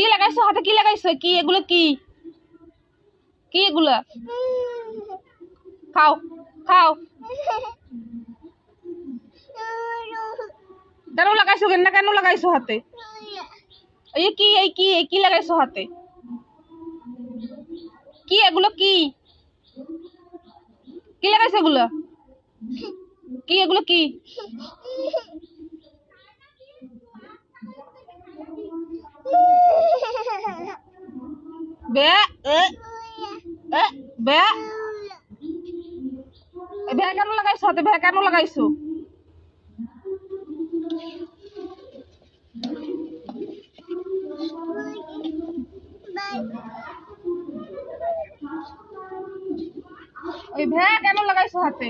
কি লাগাইছো হাতে? কি লাগাইছো? কি এগুলো? কি কি এগুলো? খাও খাও। কেন লাগাইছো? কেন লাগাইছো হাতে? এই কি এই কি লাগাইছো হাতে? কি এগুলো? কি কি লাগাইছো এগুলো? কি এগুলো? কি বে এ এ বে ভে কেন লাগাইছো হাতে? ভে কেন লাগাইছো? ওই ভে কেন লাগাইছো হাতে?